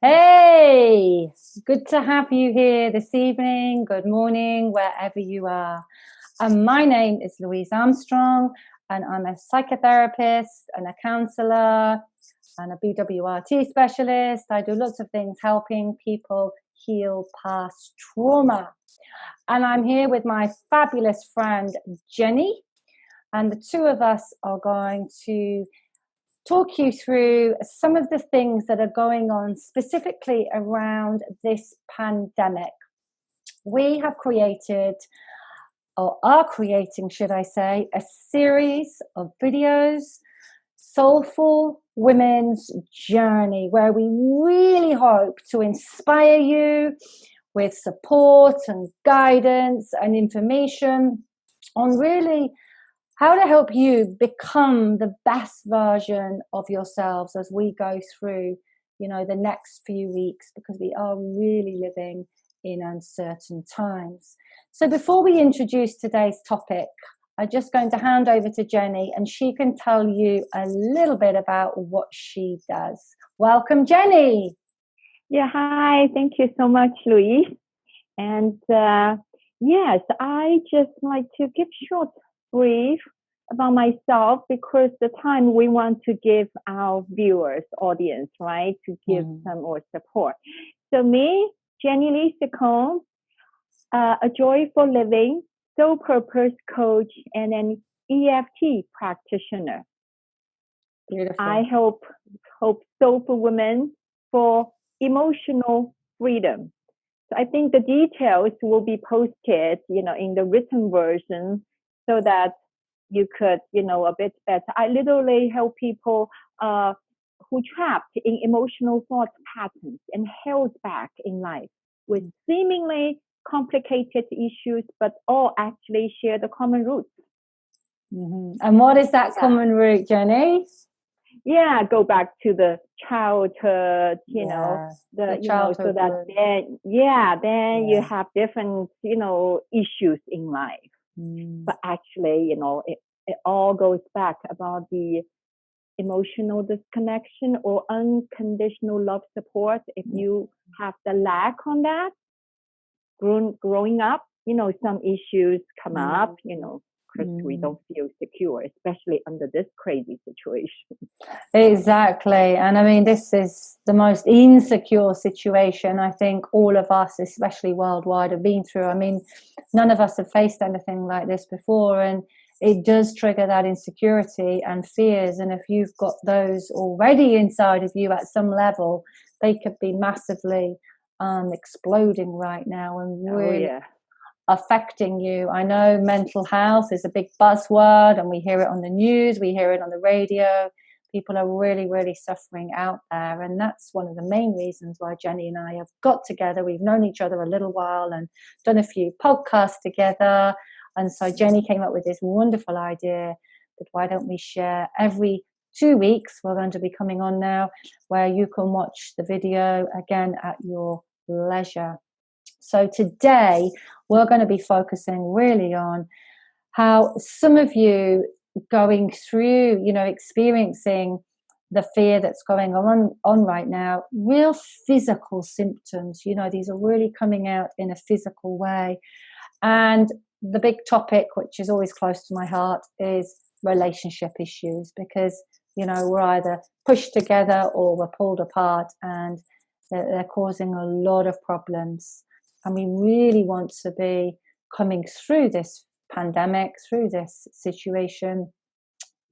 Hey, good to have you here this evening. Good morning, wherever you are. My name is Louise Armstrong, and I'm a psychotherapist and a counselor and a BWRT specialist. I do lots of things helping people heal past trauma. And I'm here with my fabulous friend, Jenny, and the two of us are going to talk you through some of the things that are going on specifically around this pandemic. We have created, or are creating, should I say, a series of videos, Soulful Women's Journey, where we really hope to inspire you with support and guidance and information on really how to help you become the best version of yourselves as we go through, the next few weeks, because we are really living in uncertain times. So before we introduce today's topic, I'm just going to hand over to Jenny and she can tell you a little bit about what she does. Welcome, Jenny. Yeah, hi. Thank you so much, Louise. And yes, I just like to give short brief about myself because the time we want to give our viewers, audience, right, to give some more support. So me, Jenny Lee Secombe, a joyful living, soul purpose coach, and an EFT practitioner. Beautiful. I hope soulful women for emotional freedom. So I think the details will be posted, in the written version so that you could, a bit better. I literally help people who trapped in emotional thought patterns and held back in life with seemingly complicated issues, but all actually share the common roots. Mm-hmm. And what is that common root, Jenny? Yeah, go back to the childhood, the childhood so that then you have different, issues in life. But actually, it all goes back about the emotional disconnection or unconditional love support. If you have the lack on that, growing up, some issues come up, because we don't feel secure, especially under this crazy situation. Exactly. And I mean, this is the most insecure situation I think all of us, especially worldwide, have been through. I mean, none of us have faced anything like this before, and it does trigger that insecurity and fears. And if you've got those already inside of you at some level, they could be massively exploding right now and really affecting you. I know mental health is a big buzzword, and we hear it on the news, we hear it on the radio. People are really, really suffering out there. And that's one of the main reasons why Jenny and I have got together. We've known each other a little while and done a few podcasts together. And so Jenny came up with this wonderful idea that why don't we share every 2 weeks, we're going to be coming on now, where you can watch the video again at your leisure. So today we're going to be focusing really on how some of you going through, experiencing the fear that's going on right now, real physical symptoms, these are really coming out in a physical way. And the big topic, which is always close to my heart, is relationship issues, because, we're either pushed together or we're pulled apart, and they're causing a lot of problems. And we really want to be coming through this pandemic, through this situation,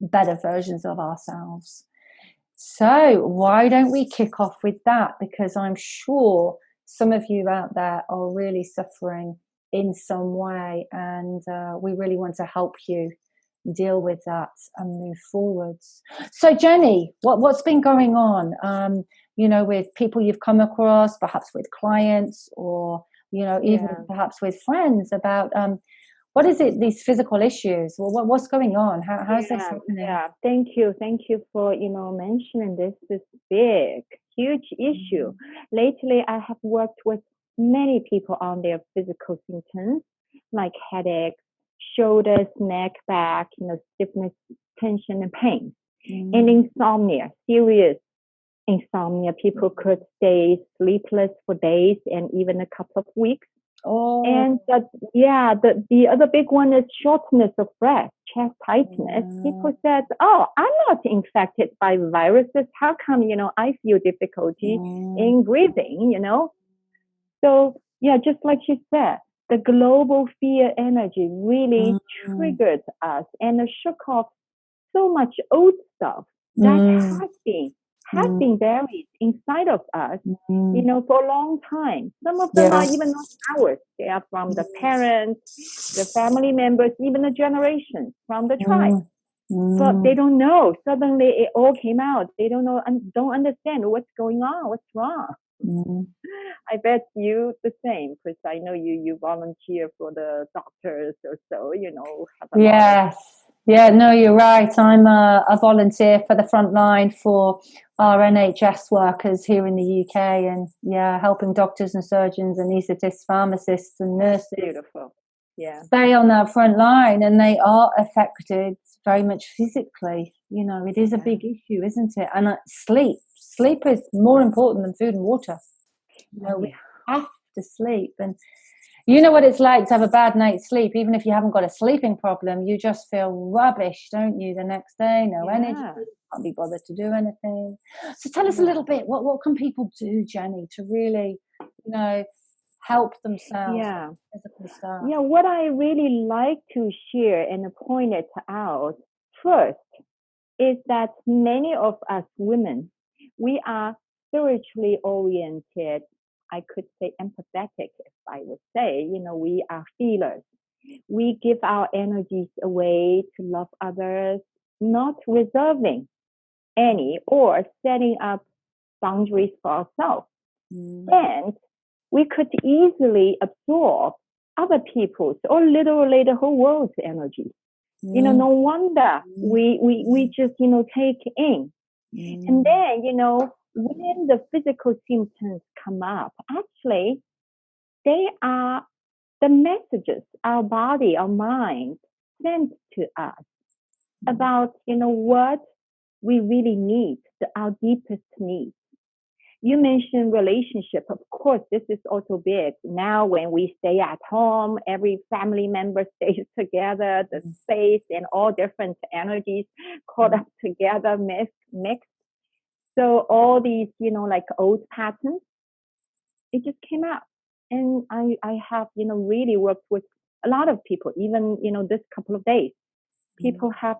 better versions of ourselves. So why don't we kick off with that? Because I'm sure some of you out there are really suffering in some way, and we really want to help you deal with that and move forwards. So Jenny, what's been going on, with people you've come across, perhaps with clients, or even perhaps with friends, about what is it, these physical issues? Well, what's going on? How's this happening? Yeah, thank you for mentioning this big, huge issue. Lately, I have worked with many people on their physical symptoms like headaches, shoulders, neck, back, stiffness, tension, and pain, and insomnia, serious insomnia. People could stay sleepless for days and even a couple of weeks. Oh. And the other big one is shortness of breath, chest tightness. People said, "Oh, I'm not infected by viruses. How come, I feel difficulty in breathing, So yeah, just like you said, the global fear energy really triggered us and shook off so much old stuff that has been buried inside of us, for a long time. Some of them are even not ours. They are from the parents, the family members, even the generations from the tribe. But they don't know. Suddenly it all came out. They don't know and don't understand what's going on, what's wrong. I bet you the same, because I know you volunteer for the doctors or so, Yes. Yeah, no, you're right. I'm a volunteer for the front line for our NHS workers here in the UK, and helping doctors and surgeons, anaesthetists, pharmacists and nurses. Beautiful. Yeah. Stay on that front line, and they are affected very much physically. It is a big issue, isn't it? And sleep is more important than food and water. We have to sleep, and you know what it's like to have a bad night's sleep. Even if you haven't got a sleeping problem, you just feel rubbish, don't you, the next day? No energy, can't be bothered to do anything. So tell us a little bit, what can people do, Jenny, to really, help themselves? Physical stuff. Yeah, what I really like to share and point it out first is that many of us women, we are spiritually oriented. I could say empathetic, if I would say, we are feelers. We give our energies away to love others, not reserving any or setting up boundaries for ourselves. And we could easily absorb other people's or literally the whole world's energy. No wonder we just, take in. And then, when the physical symptoms come up, actually, they are the messages our body, our mind sends to us about, what we really need, our deepest needs. You mentioned relationship. Of course, this is also big. Now, when we stay at home, every family member stays together, the space and all different energies caught up together, mixed. So all these, like old patterns, it just came out. And I have, really worked with a lot of people, even, this couple of days. People have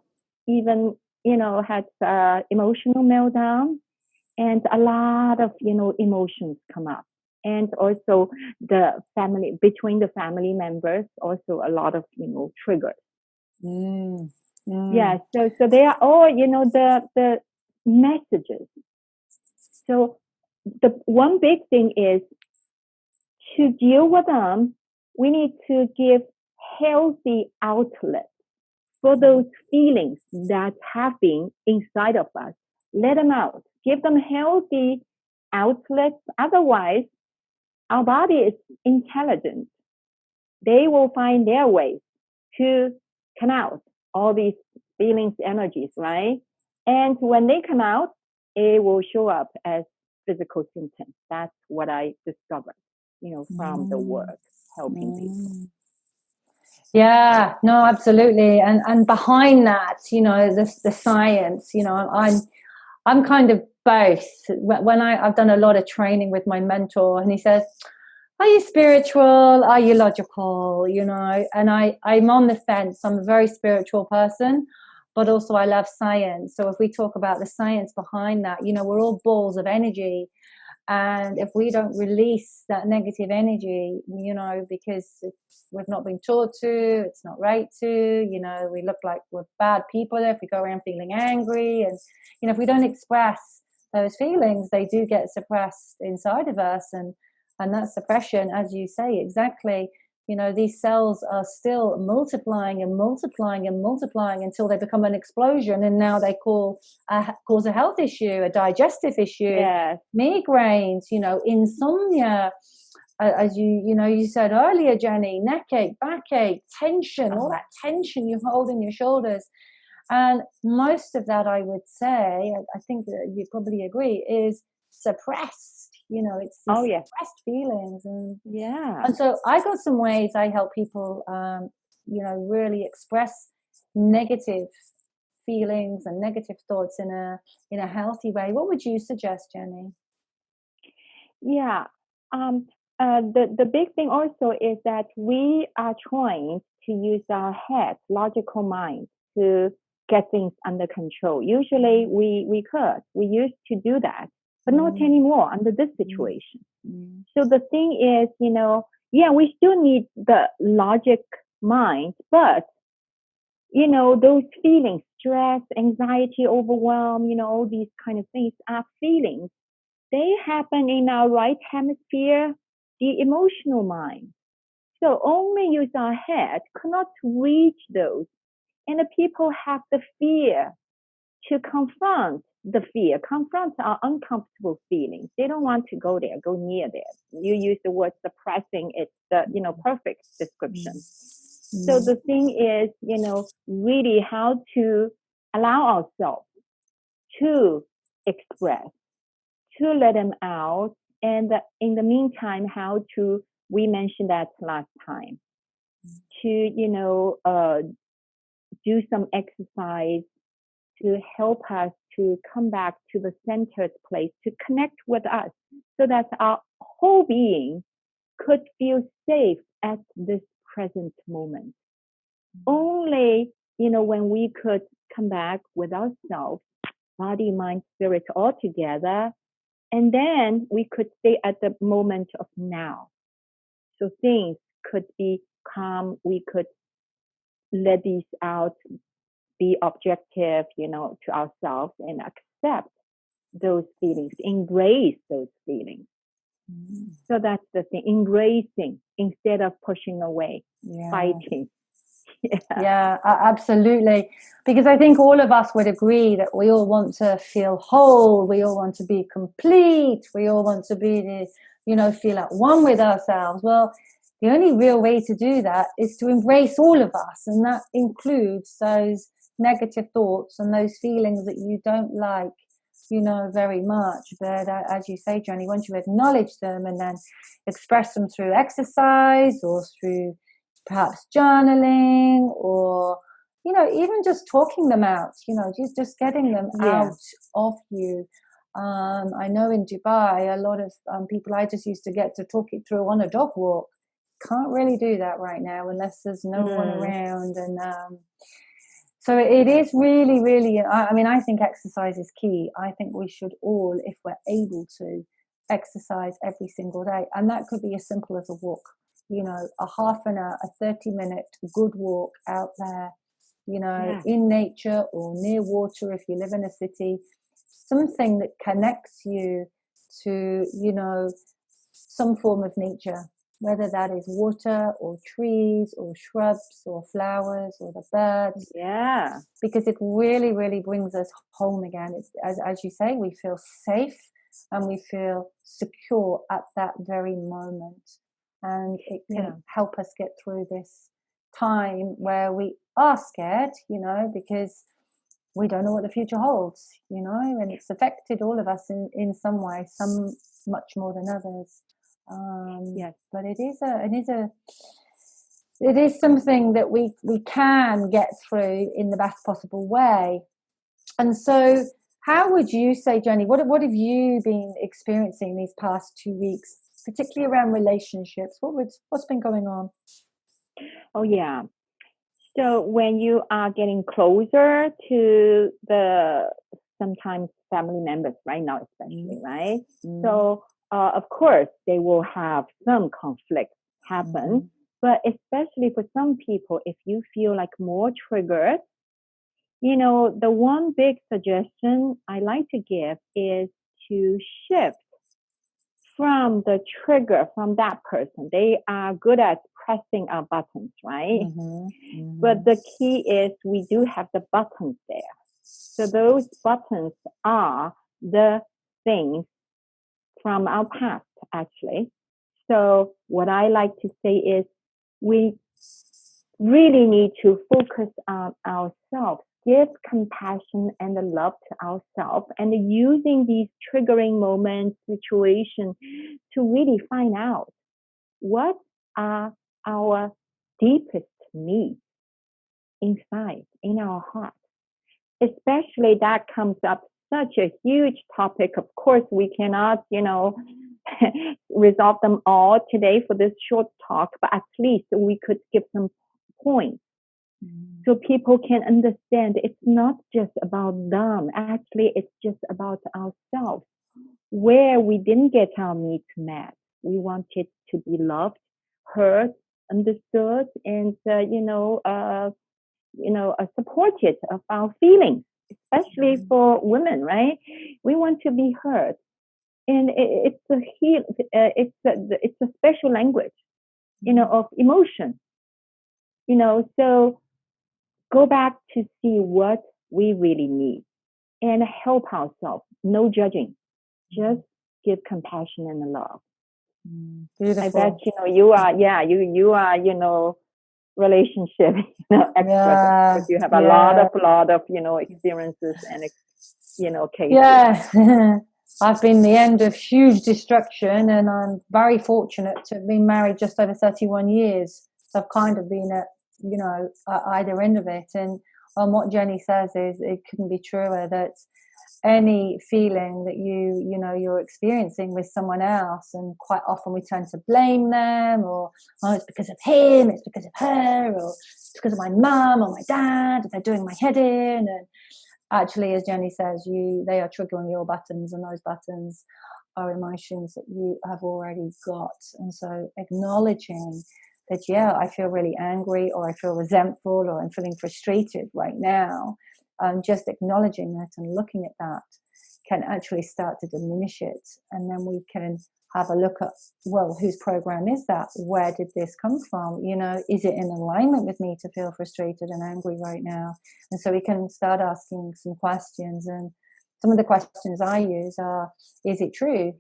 even, had emotional meltdown. And a lot of, emotions come up. And also between the family members, also a lot of, triggers. Yeah, so they are all, the messages. So the one big thing is to deal with them, we need to give healthy outlets for those feelings that have been inside of us. Let them out. Give them healthy outlets. Otherwise, our body is intelligent. They will find their ways to come out, all these feelings, energies, right? And when they come out, it will show up as physical symptoms. That's what I discovered, from the work helping people. Yeah, no, absolutely. And behind that, the science, I'm kind of both. When I've done a lot of training with my mentor, and he says, are you spiritual? Are you logical? And I'm on the fence. I'm a very spiritual person, but also I love science. So if we talk about the science behind that, we're all balls of energy. And if we don't release that negative energy, because we've not been taught to, it's not right to, we look like we're bad people if we go around feeling angry. And, if we don't express those feelings, they do get suppressed inside of us. And that suppression, as you say, exactly, these cells are still multiplying and multiplying and multiplying until they become an explosion. And now they cause a health issue, a digestive issue, migraines, insomnia, as you said earlier, Jenny, neck ache, backache, tension, all that tension you hold in your shoulders. And most of that, I would say, I think that you probably agree, is suppressed. It's the Oh, yes. suppressed feelings. Yeah. And so I got some ways I help people, really express negative feelings and negative thoughts in a healthy way. What would you suggest, Jenny? Yeah. The big thing also is that we are trying to use our head, logical mind, to get things under control. Usually we used to do that, but not anymore under this situation. So the thing is, we still need the logic mind, but those feelings, stress, anxiety, overwhelm, all these kind of things are feelings. They happen in our right hemisphere, the emotional mind. So only use our head cannot reach those. And the people have the fear to confront the fear, confront our uncomfortable feelings. They don't want to go there, go near there. You use the word suppressing, it's the perfect description. So the thing is, really how to allow ourselves to express, to let them out. And in the meantime, how to, we mentioned that last time, to, do some exercise to help us to come back to the centered place, to connect with us so that our whole being could feel safe at this present moment. Only, when we could come back with ourselves, body, mind, spirit all together, and then we could stay at the moment of now. So things could be calm. We could let these out, be objective, to ourselves and accept those feelings, embrace those feelings. So that's the thing, embracing instead of pushing away, fighting. Yeah, absolutely. Because I think all of us would agree that we all want to feel whole. We all want to be complete. We all want to be, feel at one with ourselves. Well, the only real way to do that is to embrace all of us. And that includes those negative thoughts and those feelings that you don't like, very much. But as you say, Jenny, once you acknowledge them and then express them through exercise or through perhaps journaling or even just talking them out, just getting them out of you. I know in Dubai a lot of people I just used to get to talk it through on a dog walk. Can't really do that right now unless there's no one around. And so it is really, really, I think exercise is key. I think we should all, if we're able to, exercise every single day, and that could be as simple as a walk, a half an hour, a 30-minute good walk out there, in nature or near water if you live in a city, something that connects you to, some form of nature, whether that is water or trees or shrubs or flowers or the birds. Yeah. Because it really, really brings us home again. It's, as you say, we feel safe and we feel secure at that very moment. And it can help us get through this time where we are scared, because we don't know what the future holds, and it's affected all of us in some way, some much more than others. But it is something that we can get through in the best possible way. And so how would you say, Jenny, what have you been experiencing these past 2 weeks, particularly around relationships? What's been going on? Oh, yeah. So when you are getting closer to the sometimes family members right now, especially, right? So, of course, they will have some conflicts happen. But especially for some people, if you feel like more triggered, the one big suggestion I like to give is to shift from the trigger from that person. They are good at pressing our buttons, right? But the key is we do have the buttons there. So those buttons are the things from our past, actually. So what I like to say is we really need to focus on ourselves give compassion and love to ourselves, and using these triggering moments, situation to really find out what are our deepest needs inside in our heart. Especially that comes up such a huge topic. Of course, we cannot, resolve them all today for this short talk, but at least we could give some points so people can understand it's not just about them. Actually, it's just about ourselves. Where we didn't get our needs met, we wanted to be loved, heard, understood, and supported of our feelings, especially for women, right? We want to be heard, and it's a special language, of emotion, So go back to see what we really need and help ourselves. No judging, just give compassion and love. Beautiful. I bet you are. Yeah, you are. Relationship expert, because you have a lot of experiences and cases. Yeah. I've been the end of huge destruction, and I'm very fortunate to have been married just over 31 years. So I've kind of been at either end of it. And what Jenny says is it couldn't be truer, that any feeling that you're experiencing with someone else, and quite often we tend to blame them, or it's because of him, it's because of her, or it's because of my mum or my dad, they're doing my head in. And actually, as Jenny says, they are triggering your buttons, and those buttons are emotions that you have already got. And so acknowledging that, I feel really angry, or I feel resentful, or I'm feeling frustrated right now, just acknowledging that and looking at that can actually start to diminish it. And then we can have a look at, well, whose program is that? Where did this come from? Is it in alignment with me to feel frustrated and angry right now? And so we can start asking some questions. And some of the questions I use are, is it true?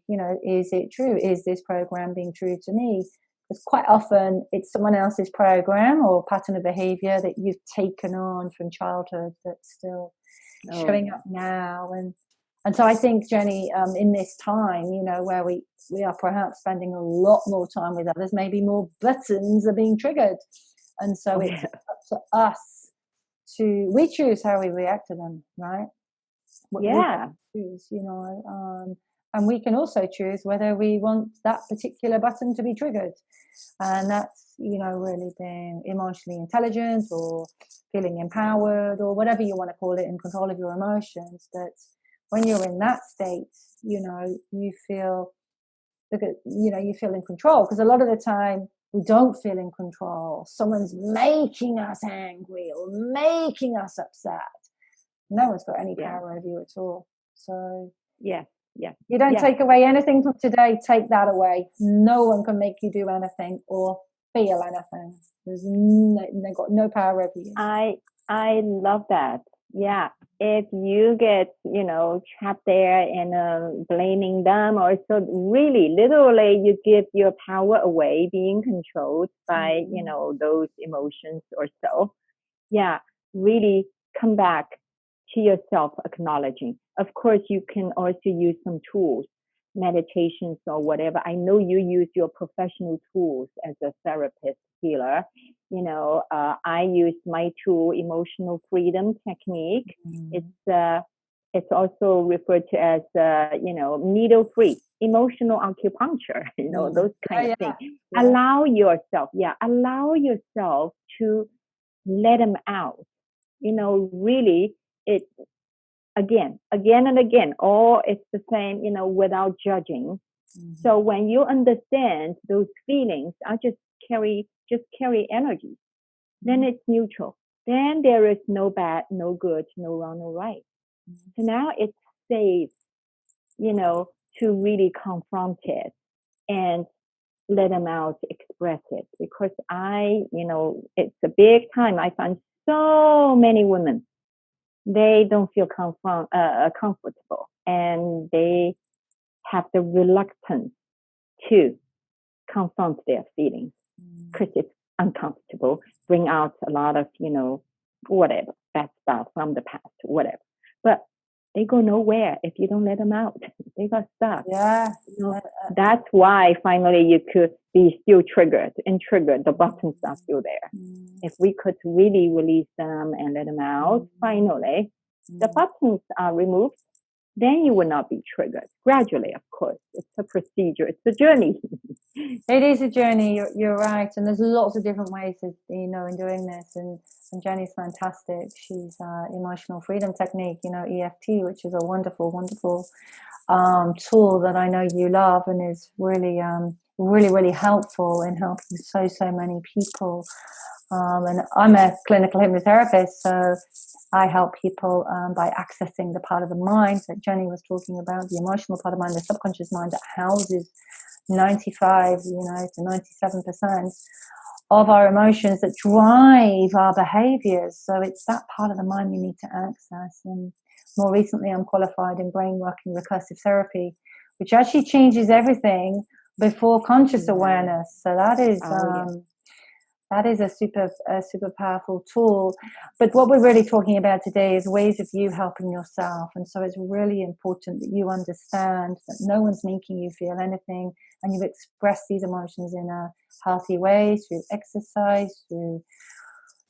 Is it true? Is this program being true to me? Because quite often it's someone else's program or pattern of behavior that you've taken on from childhood that's still showing up now. And so I think, Jenny, in this time, where we are perhaps spending a lot more time with others, maybe more buttons are being triggered. And so it's up to us we choose how we react to them, right? We choose, and we can also choose whether we want that particular button to be triggered. And that's, really being emotionally intelligent, or feeling empowered, or whatever you want to call it, in control of your emotions. But when you're in that state, you feel in control, because a lot of the time we don't feel in control. Someone's making us angry or making us upset. No one's got any power over you at all. So you don't take away anything from today. Take that away. No one can make you do anything or feel anything. They've got no power over you. I love that. Yeah. If you get, trapped there and blaming them, or so really, literally, you give your power away, being controlled by, those emotions or so. Yeah. Really come back to yourself, acknowledging. Of course, you can also use some tools, meditations or whatever. I know you use your professional tools as a therapist, healer. I use my tool, emotional freedom technique. It's also referred to as needle free emotional acupuncture. Those kind of things. Yeah. Allow yourself to let them out. Really, it again and again, or it's the same, without judging. So when you understand those feelings are just carry energy, then it's neutral. Then there is no bad, no good, no wrong, no right. So now it's safe, to really confront it and let them out, express it. Because it's a big time. I find so many women, they don't feel comfortable, and they have the reluctance to confront their feelings because it's uncomfortable, bring out a lot of, whatever, bad stuff from the past, whatever. But they go nowhere if you don't let them out. They got stuck. Yeah. That's why finally you could be still triggered and triggered. The buttons are still there. If we could really release them and let them out, finally, the buttons are removed, then you will not be triggered. Gradually, of course. It's a procedure. It's a journey. It is a journey. You're right, and there's lots of different ways of in doing this. And Jenny's fantastic. She's emotional freedom technique, EFT, which is a wonderful, wonderful tool that I know you love and is really, really, really helpful in helping so many people. And I'm a clinical hypnotherapist, so I help people by accessing the part of the mind that Jenny was talking about, the emotional part of the mind, the subconscious mind that houses 95, to 97% of our emotions that drive our behaviors. So it's that part of the mind we need to access. And more recently, I'm qualified in brain working recursive therapy, which actually changes everything before conscious awareness. So that is that is a super powerful tool. But what we're really talking about today is ways of you helping yourself. And so it's really important that you understand that no one's making you feel anything, and you express these emotions in a healthy way through exercise, through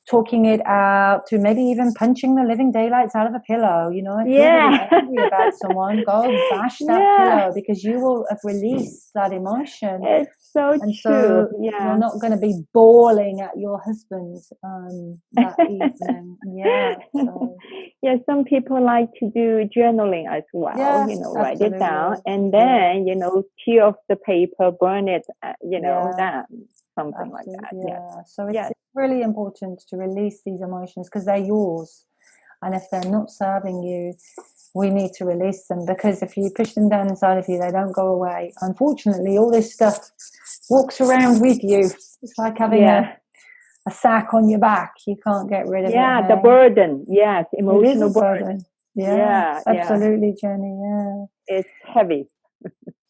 talking it out, to maybe even punching the living daylights out of a pillow. If you're really angry about someone, go bash that pillow, because you will have released that emotion. It's so and true. So you're not going to be bawling at your husband that evening. Some people like to do journaling as well. Write it down and then tear off the paper, burn it. That something like that. So it's really important to release these emotions because they're yours, and if they're not serving you, we need to release them, because if you push them down inside of you, they don't go away. Unfortunately, all this stuff walks around with you. It's like having a sack on your back. You can't get rid of it. Yeah, the burden. Yes, emotional burden. Yeah, absolutely, Jenny. Yeah, it's heavy.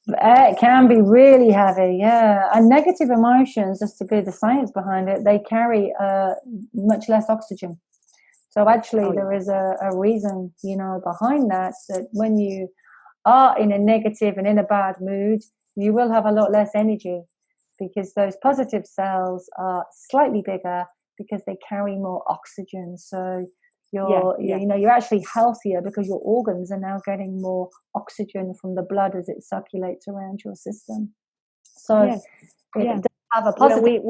It can be really heavy, and negative emotions, just to be the science behind it, they carry much less oxygen. So actually there is a reason, behind that when you are in a negative and in a bad mood, you will have a lot less energy, because those positive cells are slightly bigger because they carry more oxygen. So you're actually healthier because your organs are now getting more oxygen from the blood as it circulates around your system. So it does have a positive.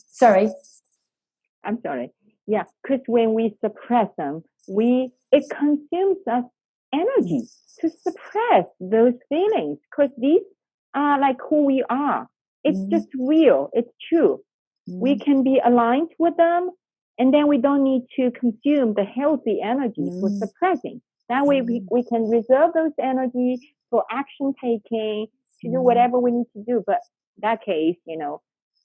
Sorry. I'm sorry. Yeah, because when we suppress them, it consumes us energy to suppress those feelings, because these are like who we are. It's just real. It's true. We can be aligned with them, and then we don't need to consume the healthy energy for suppressing. That way we can reserve those energy for action taking, to do whatever we need to do. But in that case,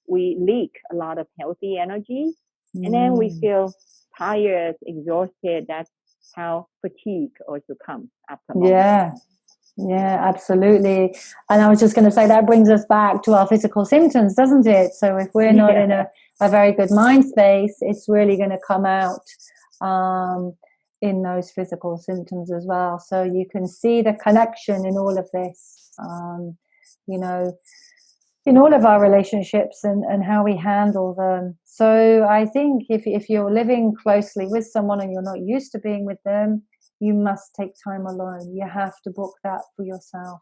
we leak a lot of healthy energy, and then we feel tired, exhausted. That's how fatigue also comes after a moment. Yeah, absolutely. And I was just going to say that brings us back to our physical symptoms, doesn't it? So if we're not in a very good mind space, it's really going to come out in those physical symptoms as well. So you can see the connection in all of this, in all of our relationships and how we handle them. So I think if you're living closely with someone and you're not used to being with them, you must take time alone. You have to book that for yourself,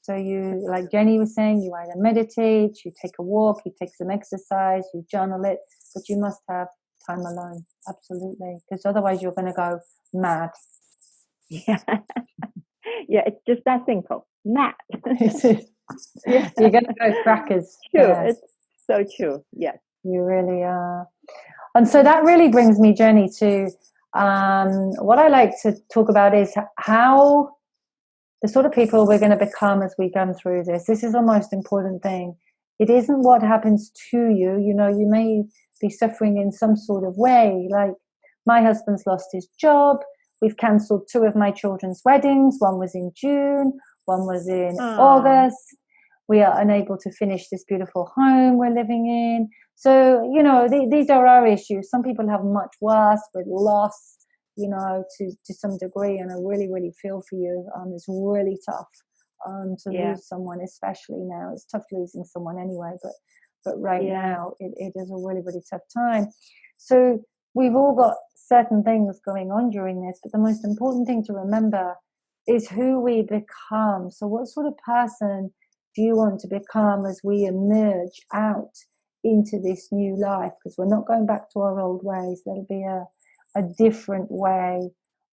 So you, like Jenny was saying, you either meditate, you take a walk, you take some exercise, you journal it, but you must have time alone. Absolutely. Because otherwise you're going to go mad. Yeah, it's just that simple. Mad. You're going to go crackers. True. It's so true. Yes. You really are. And so that really brings me, Jenny, to what I like to talk about is how the sort of people we're going to become as we come through this. This is the most important thing. It isn't what happens to you. You may be suffering in some sort of way. Like my husband's lost his job. We've cancelled 2 of my children's weddings. One was in June. One was in August. we are unable to finish this beautiful home we're living in. So, you know, these are our issues. Some people have much worse with loss, you know, to some degree. And I really, really feel for you. It's really tough to lose someone, especially now. It's tough losing someone anyway, but right now it is a really, really tough time. So we've all got certain things going on during this, but the most important thing to remember is who we become. So what sort of person do you want to become as we emerge out into this new life? Because we're not going back to our old ways. There'll be a different way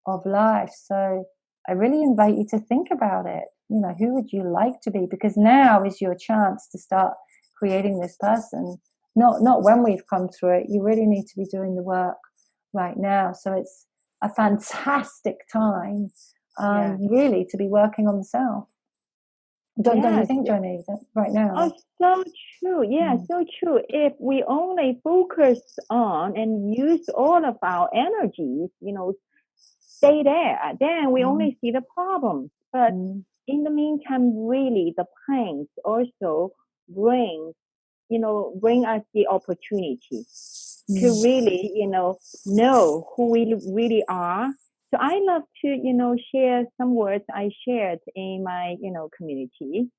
of life. So I really invite you to think about it. You know, who would you like to be? Because now is your chance to start creating this person. Not when we've come through it. You really need to be doing the work right now. So it's a fantastic time, really, to be working on the self. Don't you think, Joni, right now? Oh, so true. Yeah, so true. If we only focus on and use all of our energies, you know, stay there, then we only see the problems. But in the meantime, really, the pains also bring us the opportunity to really, know who we really are. So I love to, share some words I shared in my, community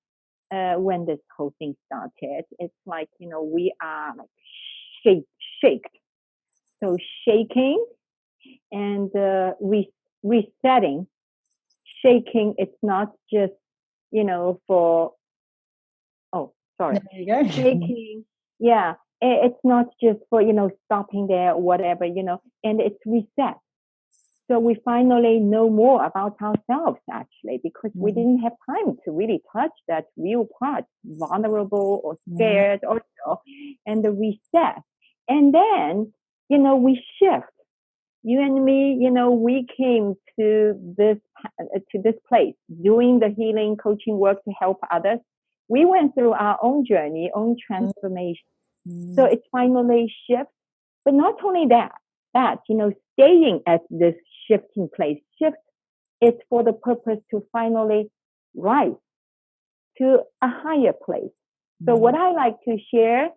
when this whole thing started. It's like, we are like shaked. So shaking and resetting. Shaking, it's not just, for, There you go. shaking, yeah, it's not just for, stopping there or whatever, and it's reset. So we finally know more about ourselves, actually, because we didn't have time to really touch that real part, vulnerable or scared also, and the reset. And then, we shift. You and me, we came to this place doing the healing coaching work to help others. We went through our own journey, own transformation. So it's finally shift. But not only that, staying at this shifting place, it's for the purpose to finally rise to a higher place. So what I like to share,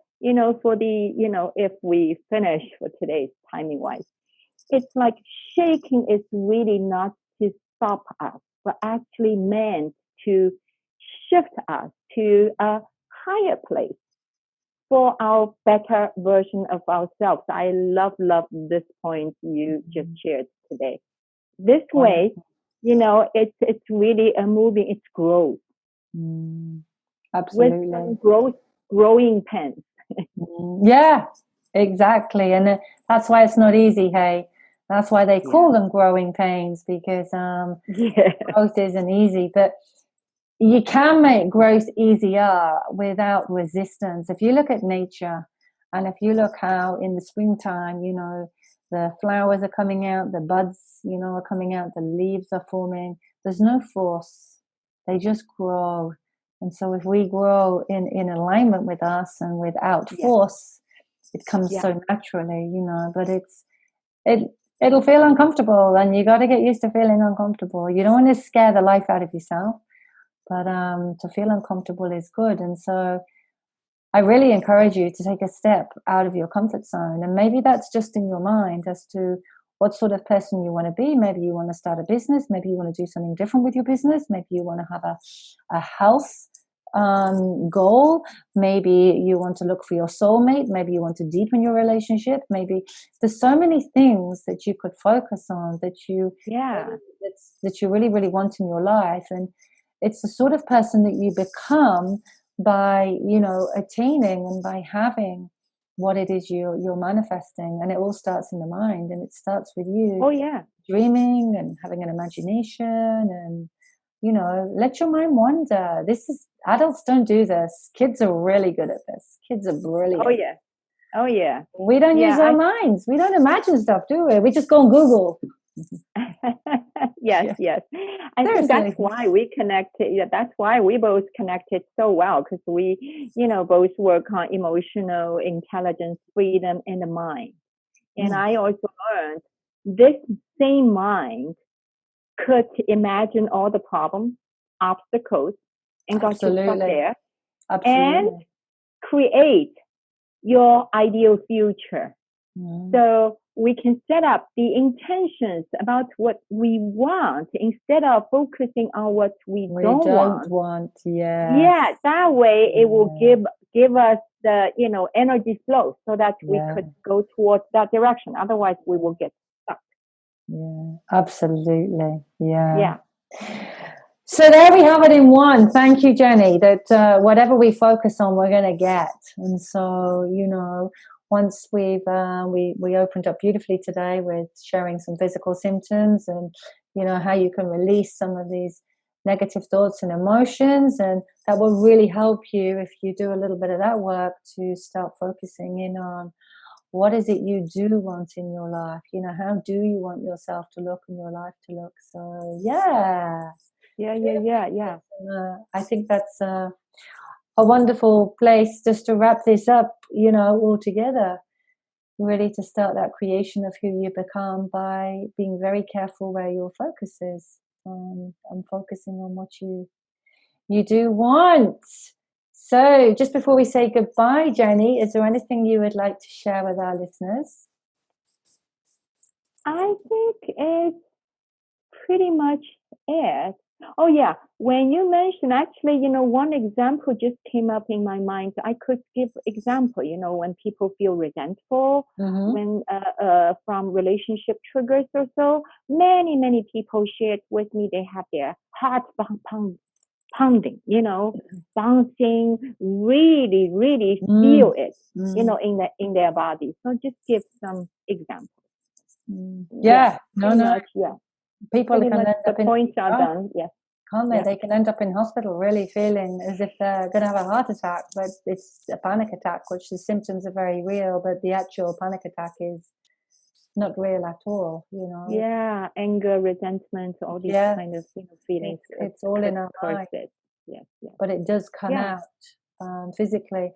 for the, if we finish for today's timing wise, it's like shaking is really not to stop us, but actually meant to shift us to a higher place for our better version of ourselves. I love this point you just shared today. This way, it's really a moving, it's growth. Absolutely. With some growing pains. Yeah, exactly. And that's why it's not easy, hey? That's why they call them growing pains, because growth isn't easy. But you can make growth easier without resistance. If you look at nature, and if you look how in the springtime, the flowers are coming out, the buds, are coming out, the leaves are forming. There's no force. They just grow. And so if we grow in alignment with us and without force, it comes so naturally, but it'll feel uncomfortable, and you got to get used to feeling uncomfortable. You don't want to scare the life out of yourself, but to feel uncomfortable is good. And so I really encourage you to take a step out of your comfort zone. And maybe that's just in your mind as to what sort of person you want to be. Maybe you want to start a business. Maybe you want to do something different with your business. Maybe you want to have a health goal. Maybe you want to look for your soulmate. Maybe you want to deepen your relationship. Maybe there's so many things that you could focus on that you really, really want in your life. And it's the sort of person that you become by, attaining and by having what it is you're manifesting. And it all starts in the mind, and it starts with you dreaming and having an imagination, and let your mind wander. Adults don't do this. Kids are really good at this. Kids are brilliant. Oh yeah. We don't use our minds. We don't imagine stuff, do we? We just go on Google. Yes. I think that's why we connected. Yeah, that's why we both connected so well, because we, both work on emotional intelligence, freedom, and the mind. And I also learned this same mind could imagine all the problems, obstacles, and got you stuck there. Absolutely. create your ideal future. Mm. So we can set up the intentions about what we want instead of focusing on what we don't want. Yeah, that way it will give us the energy flow so that we could go towards that direction. Otherwise, we will get stuck. Yeah, absolutely. Yeah. So there we have it in one. Thank you, Jenny, that whatever we focus on, we're going to get. And so, once we opened up beautifully today with sharing some physical symptoms and, how you can release some of these negative thoughts and emotions. And that will really help you if you do a little bit of that work to start focusing in on what is it you do want in your life? How do you want yourself to look and your life to look? So, Yeah. I think that's a wonderful place just to wrap this up, all together. Really to start that creation of who you become by being very careful where your focus is and focusing on what you do want. So just before we say goodbye, Jenny, is there anything you would like to share with our listeners? I think it's pretty much it. Oh yeah, when you mentioned, actually, one example just came up in my mind. I could give example, when people feel resentful, when from relationship triggers or so. Many people shared with me they have their heart pounding, bouncing, really feel it, in their body. So just give some examples. Yeah. Much, yeah. People pretty can much end the up in points are done. Yes. Can't they? They can end up in hospital really feeling as if they're going to have a heart attack, but it's a panic attack, which the symptoms are very real, but the actual panic attack is not real at all, Yeah, anger, resentment, all these kind of feelings. It's all in our mind. Yes. But it does come out physically.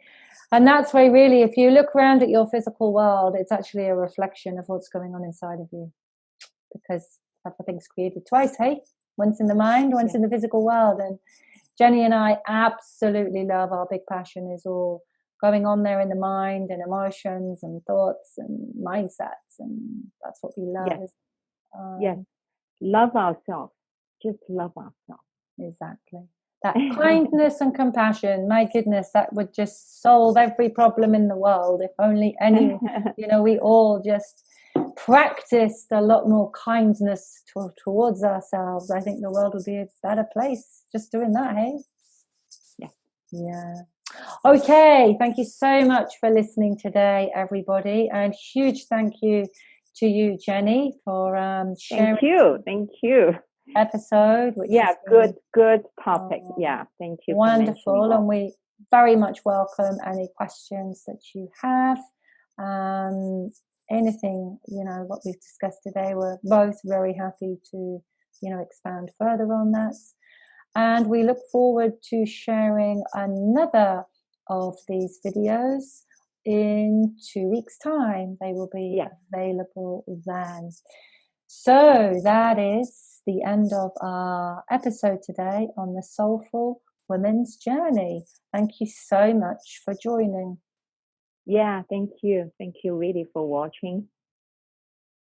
And that's why really, if you look around at your physical world, it's actually a reflection of what's going on inside of you. Because everything's created twice, hey? Once in the mind, once in the physical world. And Jenny and I absolutely love our big passion is all going on there in the mind and emotions and thoughts and mindsets. And that's what we love. Yes. Love ourselves. Just love ourselves. Exactly. That kindness and compassion, my goodness, that would just solve every problem in the world. If only we all just practiced a lot more kindness towards ourselves. I think the world would be a better place just doing that, hey? Yeah. Okay, thank you so much for listening today, everybody, and huge thank you to you, Jenny, for sharing. Thank you. Episode. Which good topic. Thank you. Wonderful, and we very much welcome any questions that you have. Anything what we've discussed today, we're both very happy to expand further on that. And we look forward to sharing another of these videos in 2 weeks' time. They will be available then. So that is the end of our episode today on the Soulful Women's Journey. Thank you so much for joining. Yeah, thank you. Thank you really for watching.